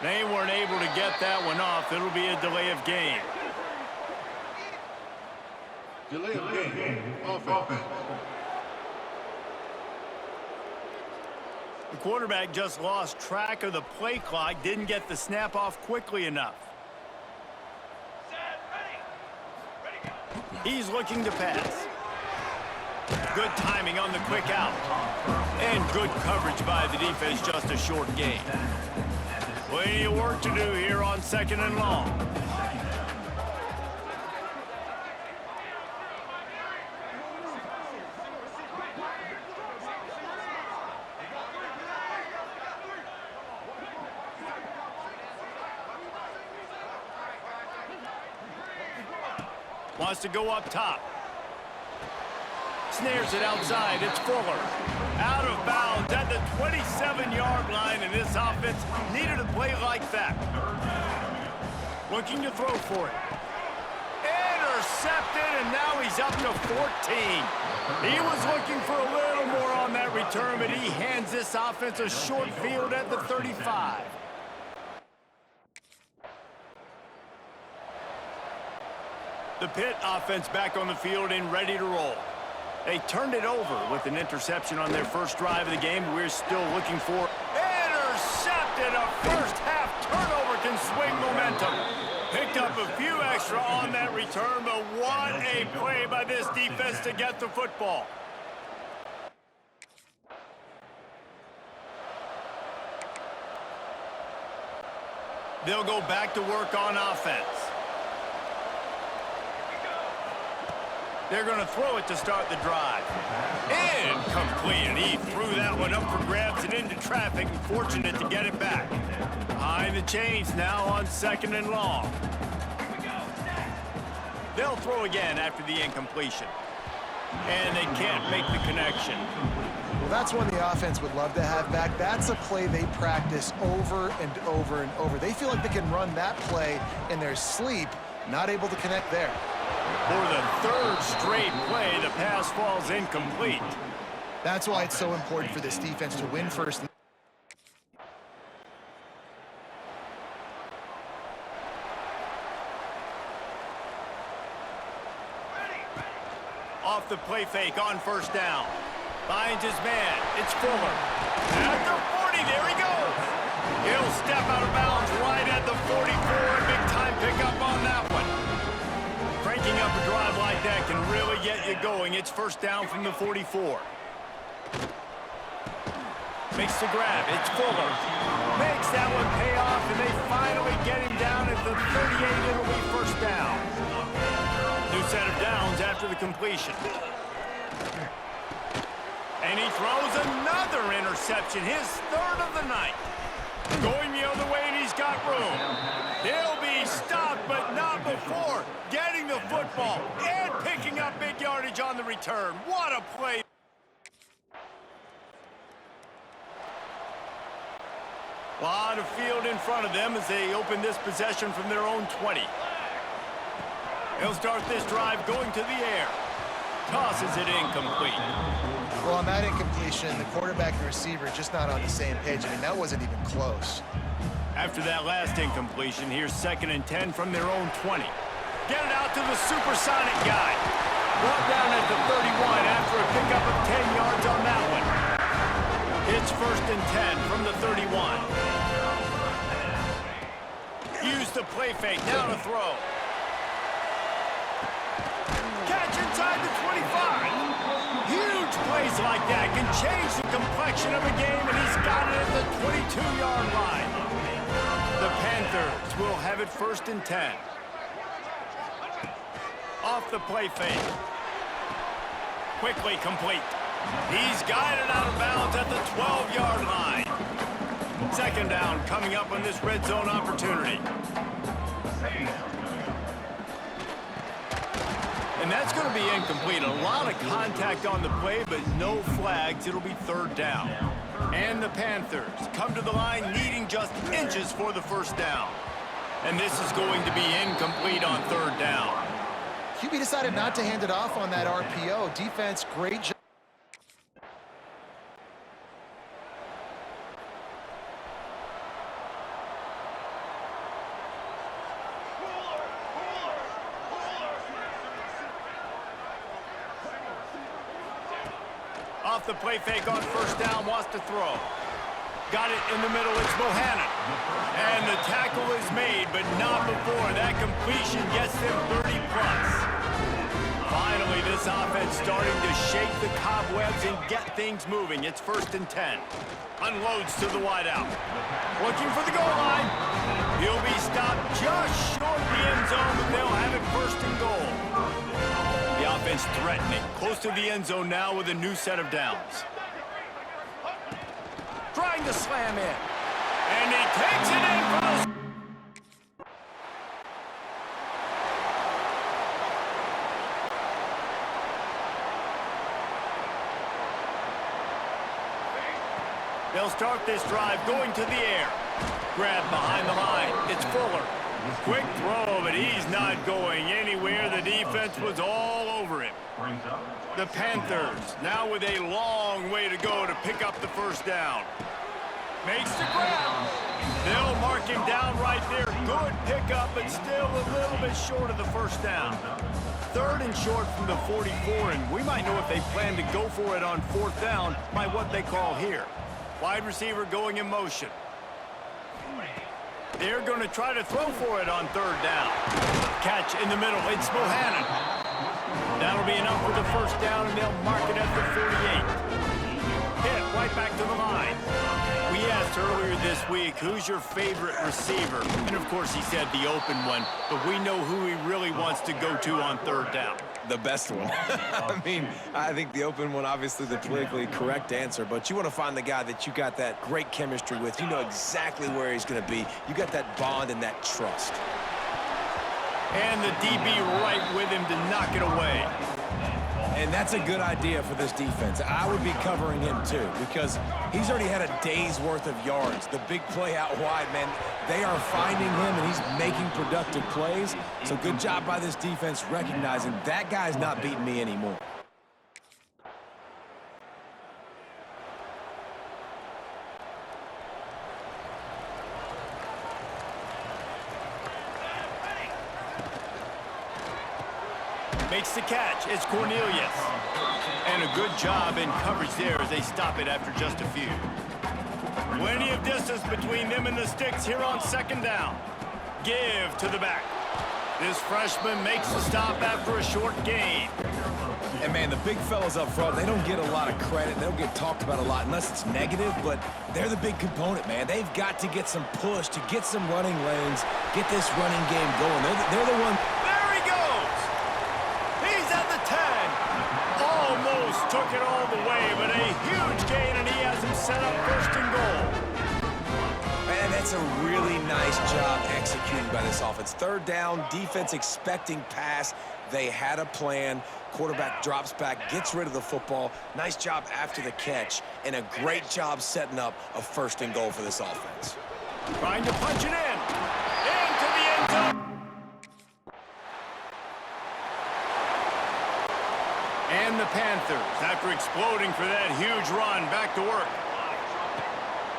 They weren't able to get that one off. It'll be a delay of game. Delay of game. Offense. The quarterback just lost track of the play clock, didn't get the snap off quickly enough. He's looking to pass. Good timing on the quick out. And good coverage by the defense, just a short gain. Plenty of work to do here on 2nd and long. Wants to go up top. Snares it outside. It's Fuller. Out of bounds at the 27-yard line, and this offense needed a play like that. Looking to throw for it. Intercepted, and now he's up to 14. He was looking for a little more on that return, but he hands this offense a short field at the 35. The Pitt offense back on the field and ready to roll. They turned it over with an interception on their first drive of the game. We're still looking for intercepted. A first half turnover can swing momentum. Picked up a few extra on that return, but what a play by this defense to get the football. They'll go back to work on offense. They're going to throw it to start the drive. Incomplete. He threw that one up for grabs and into traffic, and fortunate to get it back. Behind the chains now on 2nd and long. They'll throw again after the incompletion. And they can't make the connection. Well, that's one the offense would love to have back. That's a play they practice over and over and over. They feel like they can run that play in their sleep, not able to connect there. For the 3rd straight play, the pass falls incomplete. That's why it's so important for this defense to win first. Off the play fake on 1st down. Finds his man. It's Fuller. At the 40, there he goes. He'll step out of bounds right at the 44. Big time pickup on that one. Cranking up a drive like that can really get you going. It's 1st down from the 44. Makes the grab. It's Fuller. Makes that one pay off, and they finally get him down at the 38. It'll be 1st down. New set of downs after the completion. And he throws another interception, his 3rd of the night. Going the other way, and he's got room. He'll be stopped, but not before getting the football and picking up big yardage on the return. What a play. A lot of field in front of them as they open this possession from their own 20. He'll start this drive going to the air. Tosses it incomplete. Well, on that incompletion, the quarterback and receiver just not on the same page. I mean, that wasn't even close. After that last incompletion, here's 2nd and 10 from their own 20. Get it out to the supersonic guy. Brought down at the 31 after a pickup of 10 yards on that one. It's 1st and 10 from the 31. Use the play fake, now to throw. Catch inside the 25. Huge plays like that can change the complexion of a game, and he's got it at the 22-yard line. The Panthers will have it 1st and 10. Off the play fake. Quickly complete. He's guided out of bounds at the 12-yard line. 2nd down coming up on this red zone opportunity. And that's going to be incomplete. A lot of contact on the play, but no flags. It'll be 3rd down. And the Panthers come to the line needing just inches for the 1st down. And this is going to be incomplete on 3rd down. QB decided not to hand it off on that RPO. Defense, great job. off the play fake on first down, wants to throw. Got it in the middle, it's Bohannon. And the tackle is made, but not before. That completion gets them 30+. Finally, this offense starting to shake the cobwebs and get things moving. It's 1st and 10. Unloads to the wideout. Looking for the goal line. He'll be stopped just short of the end zone, but they'll have it 1st and goal. The offense threatening. Close to the end zone now with a new set of downs. Trying to slam in. And he takes it in for the... They'll start this drive going to the air. Grab behind the line. It's Fuller. Quick throw, but he's not going anywhere. The defense was all over him. The Panthers now with a long way to go to pick up the first down. Makes the grab. They'll mark him down right there. Good pickup, but still a little bit short of the first down. 3rd and short from the 44, and we might know if they plan to go for it on 4th down by what they call here. Wide receiver going in motion. They're going to try to throw for it on 3rd down. Catch in the middle. It's Bohannon. That'll be enough for the first down, and they'll mark it at the 48. Hit right back to the line. We asked earlier this week, who's your favorite receiver? And, of course, he said the open one, but we know who he really wants to go to on 3rd down. The best one. I mean, I think the open one, obviously the politically correct answer, but you want to find the guy that you got that great chemistry with. You know exactly where he's going to be. You got that bond and that trust. And the DB right with him to knock it away. And that's a good idea for this defense. I would be covering him too, because he's already had a day's worth of yards. The big play out wide, man, they are finding him and he's making productive plays. So good job by this defense recognizing that guy's not beating me anymore. Makes the catch. It's Cornelius. And a good job in coverage there as they stop it after just a few. Plenty of distance between them and the sticks here on 2nd down. Give to the back. This freshman makes the stop after a short gain. And, man, the big fellas up front, they don't get a lot of credit. They don't get talked about a lot unless it's negative, but they're the big component, man. They've got to get some push, to get some running lanes, get this running game going. They're the one... Almost took it all the way, but a huge gain, and he has him set up 1st and goal. Man, that's a really nice job executing by this offense. 3rd down, defense expecting pass. They had a plan. Quarterback drops back, gets rid of the football. Nice job after the catch, and a great job setting up a 1st and goal for this offense. Trying to punch it in. Into the end zone. And the Panthers, after exploding for that huge run, back to work.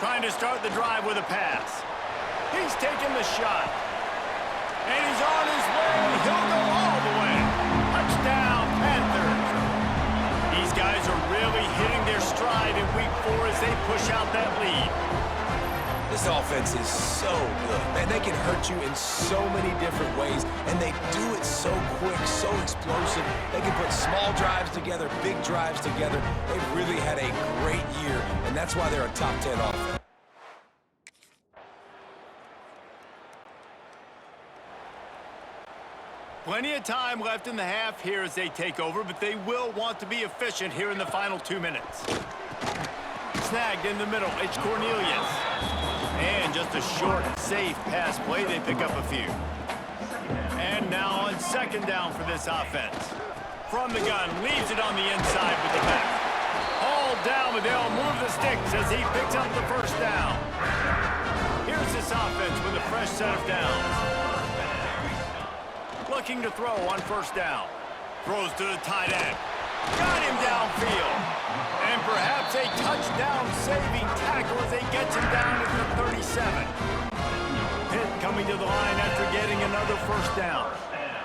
Trying to start the drive with a pass. He's taking the shot. And he's on his way. He'll go all the way. Touchdown, Panthers. These guys are really hitting their stride in week 4 as they push out that lead. This offense is so good. Man, they can hurt you in so many different ways, and they do it so quick, so explosive. They can put small drives together, big drives together. They've really had a great year, and that's why they're a top 10 offense. Plenty of time left in the half here as they take over, but they will want to be efficient here in the final 2 minutes. Snagged in the middle, it's Cornelius. And just a short, safe pass play, they pick up a few. And now on 2nd down for this offense. From the gun, leaves it on the inside with the back. Hauled down, but they'll move the sticks as he picks up the 1st down. Here's this offense with a fresh set of downs. Looking to throw on 1st down. Throws to the tight end. Got him downfield. And perhaps a touchdown-saving tackle as he gets him down at the 37. Pitt coming to the line after getting another 1st down.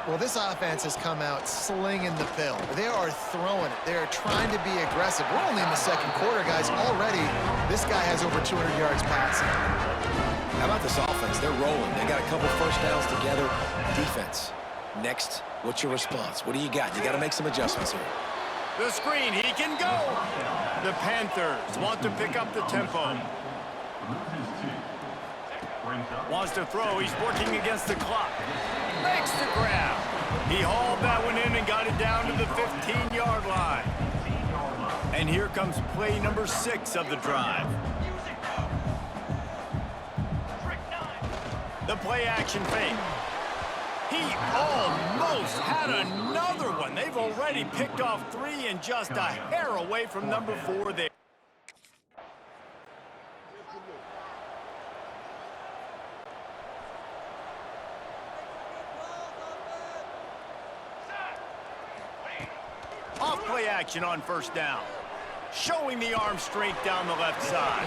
Well, this offense has come out slinging the pill. They are throwing it. They are trying to be aggressive. We're only in the second quarter, guys. Already, this guy has over 200 yards passing. How about this offense? They're rolling. They got a couple first downs together. Defense. Next, what's your response? What do you got? You got to make some adjustments here. The screen, he can go. The Panthers want to pick up the tempo. Wants to throw, he's working against the clock. Makes the grab. He hauled that one in and got it down to the 15-yard line. And here comes play number 6 of the drive. The play action fake. He almost had another one. They've already picked off 3 and just a hair away from number 4 there. Off play action on first down. Showing the arm strength down the left side.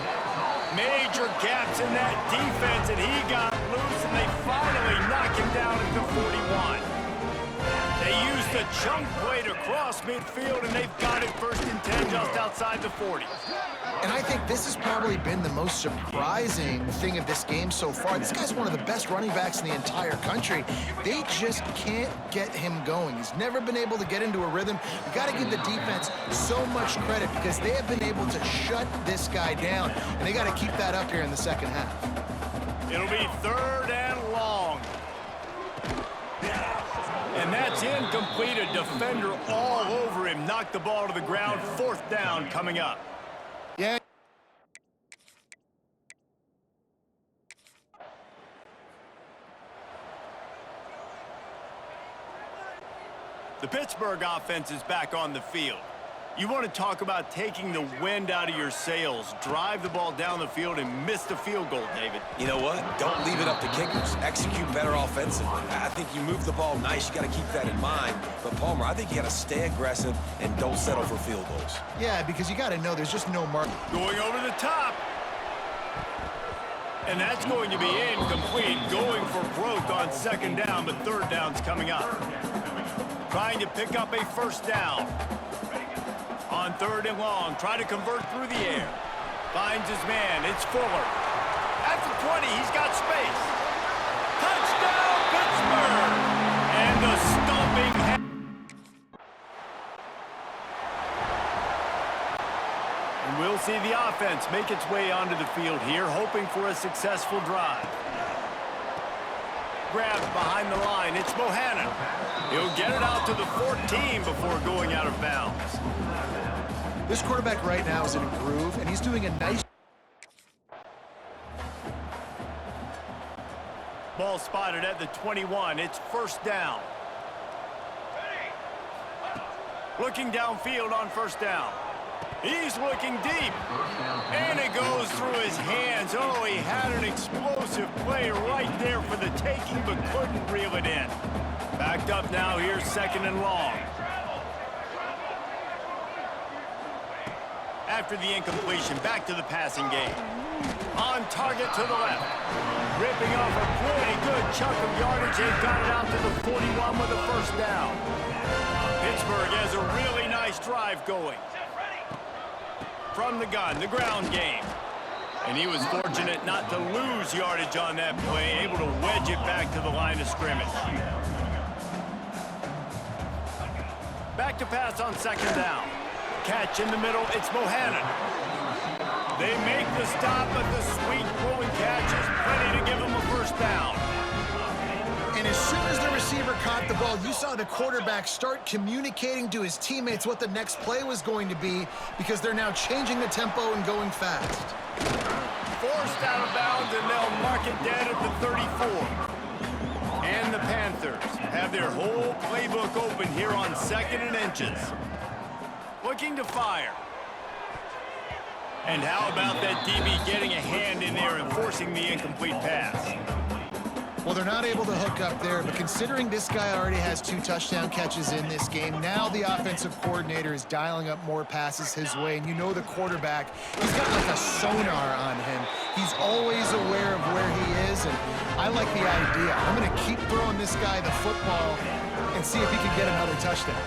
Major gaps in that defense, and he got loose, and they finally knock him down at the 41. They used the chunk play to cross midfield, and they've got it 1st and 10 just outside the 40. And I think this has probably been the most surprising thing of this game so far. This guy's one of the best running backs in the entire country. They just can't get him going. He's never been able to get into a rhythm. You got to give the defense so much credit because they have been able to shut this guy down, and they got to keep that up here in the second half. It'll be 3rd and long. And that's incomplete. A defender all over him. Knocked the ball to the ground. 4th down coming up. Yeah. The Pittsburgh offense is back on the field. You want to talk about taking the wind out of your sails. Drive the ball down the field and miss the field goal, David. You know what? Don't leave it up to kickers. Execute better offensively. I think you move the ball nice. You got to keep that in mind. But, Palmer, I think you got to stay aggressive and don't settle for field goals. Yeah, because you got to know there's just no mark. Going over the top. And that's going to be incomplete. Going for broke on 2nd down, but 3rd down's coming up. Trying to pick up a 1st down. On 3rd and long, try to convert through the air. Finds his man, it's Fuller. At the 20, he's got space. Touchdown, Pittsburgh! And the stomping. And we'll see the offense make its way onto the field here, hoping for a successful drive. Grabbed behind the line, it's Bohannon. He'll get it out to the 14 before going out of bounds. This quarterback right now is in a groove, and he's doing a nice... Ball spotted at the 21. It's 1st down. Looking downfield on 1st down. He's looking deep. And it goes through his hands. Oh, he had an explosive play right there for the taking, but couldn't reel it in. Backed up now here, 2nd and long. After the incompletion, back to the passing game. On target to the left. Ripping off a pretty good chunk of yardage. They've got it out to the 41 with a 1st down. Pittsburgh has a really nice drive going. From the gun, the ground game. And he was fortunate not to lose yardage on that play, able to wedge it back to the line of scrimmage. Back to pass on 2nd down. Catch in the middle, it's Bohannon. They make the stop, but the sweet throwing catch is plenty to give them a 1st down. And as soon as the receiver caught the ball, you saw the quarterback start communicating to his teammates what the next play was going to be because they're now changing the tempo and going fast. Forced out of bounds, and they'll mark it dead at the 34. And the Panthers have their whole playbook open here on 2nd and inches. Looking to fire. And how about that DB getting a hand in there and forcing the incomplete pass? Well, they're not able to hook up there, but considering this guy already has 2 touchdown catches in this game, now the offensive coordinator is dialing up more passes his way, and you know the quarterback, he's got like a sonar on him. He's always aware of where he is, and I like the idea. I'm going to keep throwing this guy the football and see if he can get another touchdown.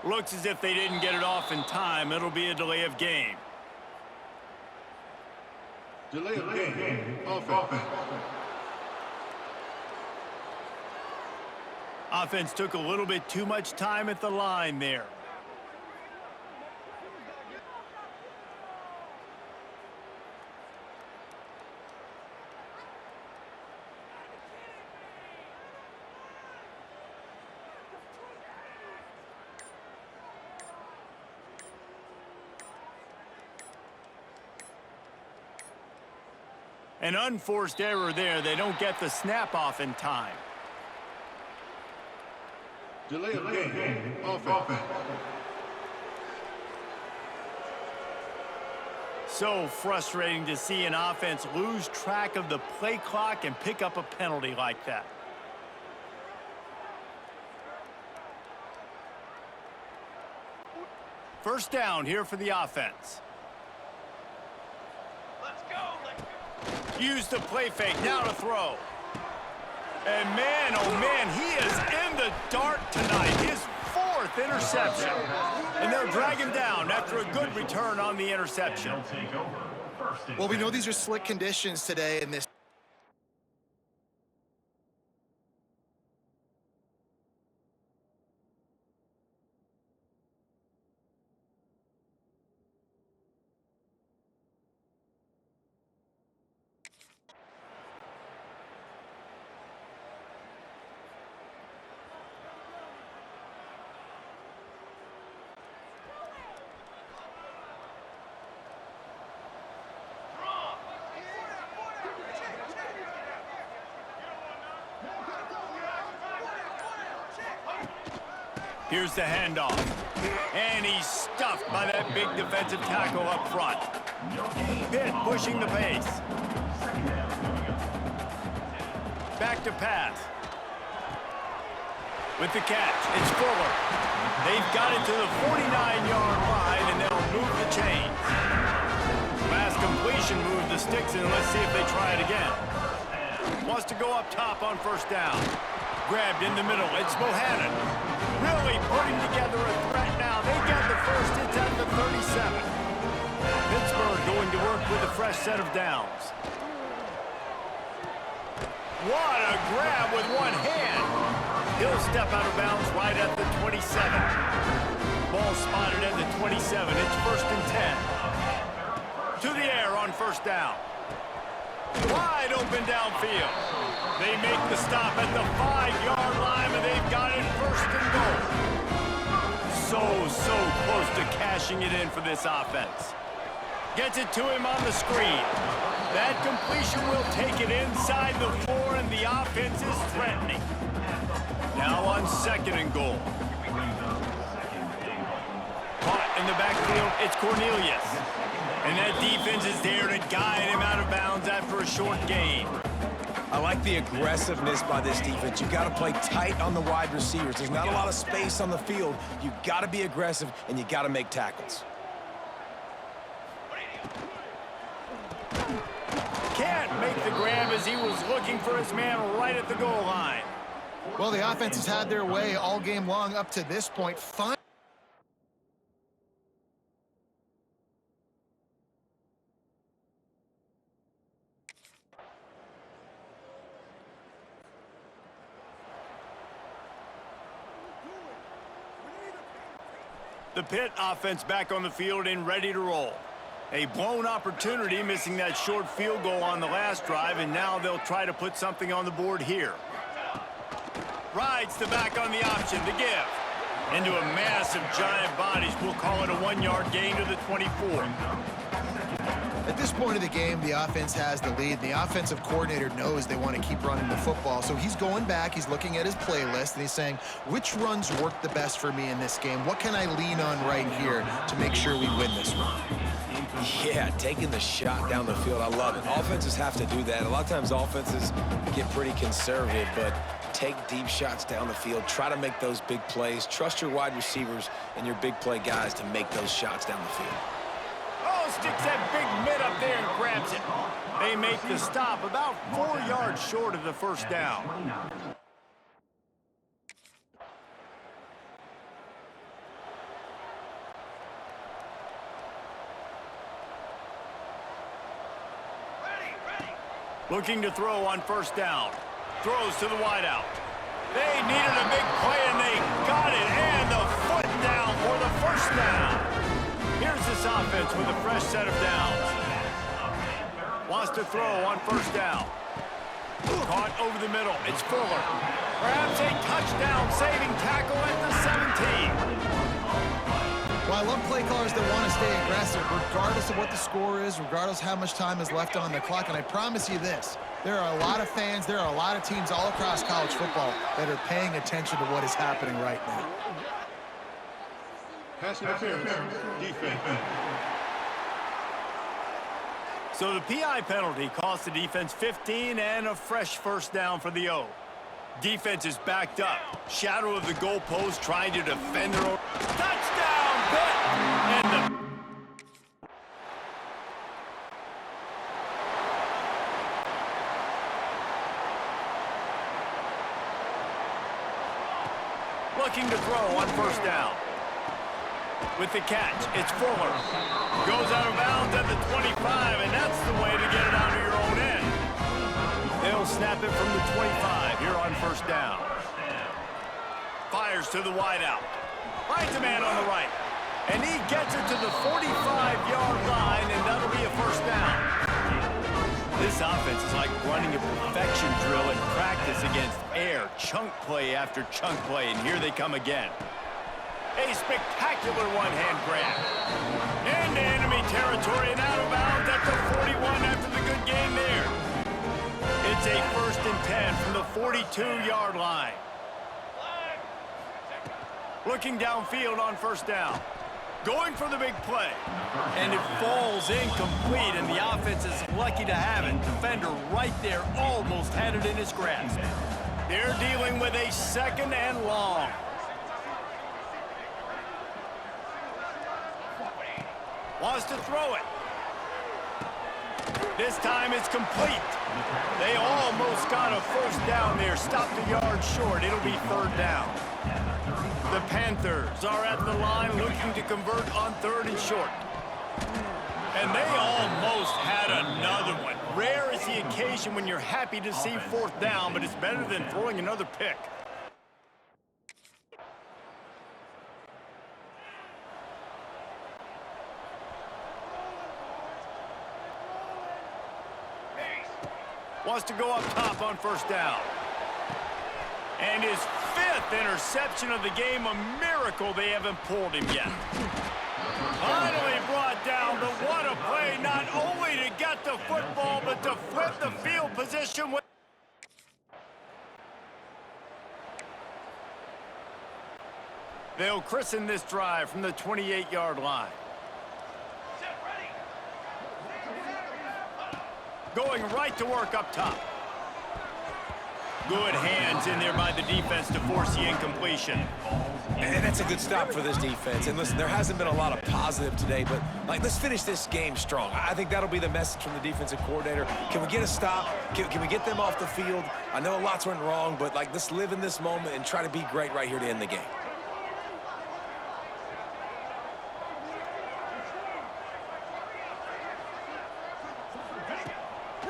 Looks as if they didn't get it off in time. It'll be a delay of game. Delay of game. Offense. Offense took a little bit too much time at the line there. An unforced error there. They don't get the snap off in time. Delay of game. Offense. So frustrating to see an offense lose track of the play clock and pick up a penalty like that. First down here for the offense. Use the play fake, now to throw. And man, oh man, he is in the dark tonight. His 4th interception. And they'll drag him down after a good return on the interception. Well, we know these are slick conditions today in this. Here's the handoff. And he's stuffed by that big defensive tackle up front. Pitt pushing the pace. Back to pass. With the catch, it's Fuller. They've got it to the 49-yard line, and they'll move the chains. Last completion moved the sticks in. Let's see if they try it again. Wants to go up top on first down. Grabbed in the middle. It's Bohannon. Really putting together a threat now. They get the first. It's at the 37. Pittsburgh going to work with a fresh set of downs. What a grab with one hand. He'll step out of bounds right at the 27. Ball spotted at the 27. It's 1st and 10. To the air on first down. Wide open downfield. They make the stop at the 5-yard line, and they've got it 1st and goal. So close to cashing it in for this offense. Gets it to him on the screen. That completion will take it inside the 4, and the offense is threatening. Now on 2nd and goal. Caught in the backfield, it's Cornelius. And that defense is there to guide him out of bounds after a short gain. I like the aggressiveness by this defense. You got to play tight on the wide receivers. There's not a lot of space on the field. You got to be aggressive, and you got to make tackles. Can't make the grab as he was looking for his man right at the goal line. Well, the offense has had their way all game long up to this point. The Pitt offense back on the field and ready to roll. A blown opportunity, missing that short field goal on the last drive, and now they'll try to put something on the board here. Rides the back on the option to give. Into a massive giant bodies. We'll call it a 1-yard gain to the 24. At this point of the game, the offense has the lead. The offensive coordinator knows they want to keep running the football. So he's going back, he's looking at his playlist, and he's saying, which runs work the best for me in this game? What can I lean on right here to make sure we win this one? Yeah, taking the shot down the field, I love it. Offenses have to do that. A lot of times offenses get pretty conservative, but take deep shots down the field. Try to make those big plays. Trust your wide receivers and your big play guys to make those shots down the field. Oh, sticks that big mid up there and grabs it. They make the stop about 4 yards short of the first down. Looking to throw on first down. Throws to the wideout. They needed a big play, and they got it. And the foot down for the first down. Here's this offense with a fresh set of downs. Wants to throw on first down. Caught over the middle. It's Fuller. Perhaps a touchdown-saving tackle at the 17. Well, I love play callers that want to stay aggressive, regardless of what the score is, regardless how much time is left on the clock. And I promise you this, there are a lot of fans, there are a lot of teams all across college football that are paying attention to what is happening right now. Pass interference. Defense. So the PI penalty cost the defense 15 and a fresh first down for the O. Defense is backed up. Shadow of the goalpost trying to defend their own. Touchdown, Pitt! And the... Looking to throw on first down. With the catch, it's Fuller. Goes out of bounds at the 25, and that's the way to get it out of your own end. They'll snap it from the 25 here on first down. Fires to the wideout. Finds a man on the right. And he gets it to the 45-yard line, and that'll be a first down. This offense is like running a perfection drill in practice against air. Chunk play after chunk play, and here they come again. A spectacular one-hand grab. Into enemy territory and out of bounds at the 41 after the good game there. It's a 1st and 10 from the 42-yard line. Looking downfield on first down. Going for the big play. And it falls incomplete, and the offense is lucky to have it. Defender right there almost had it in his grasp. They're dealing with a 2nd and long. Wants to throw it. This time it's complete. They almost got a first down there. Stopped a yard short. It'll be 3rd down. The Panthers are at the line looking to convert on 3rd and short. And they almost had another one. Rare is the occasion when you're happy to see 4th down, but it's better than throwing another pick. Wants to go up top on first down. And his 5th interception of the game, a miracle they haven't pulled him yet. Finally brought down, but what a play, not only to get the football, but to flip the field position. They'll christen this drive from the 28-yard line. Going right to work up top. Good hands in there by the defense to force the incompletion. And that's a good stop for this defense. And listen, there hasn't been a lot of positive today, but let's finish this game strong. I think that'll be the message from the defensive coordinator. Can we get a stop? Can we get them off the field? I know lots went wrong, but let's live in this moment and try to be great right here to end the game.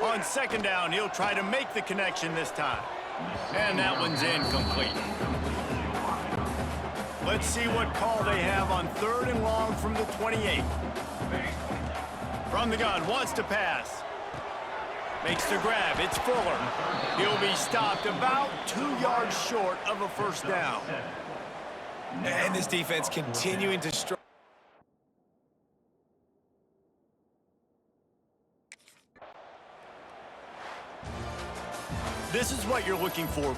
On 2nd down, he'll try to make the connection this time. And that one's incomplete. Let's see what call they have on 3rd and long from the 28. From the gun, wants to pass. Makes the grab. It's Fuller. He'll be stopped about 2 yards short of a first down. And this defense continuing to struggle. This is what you're looking for.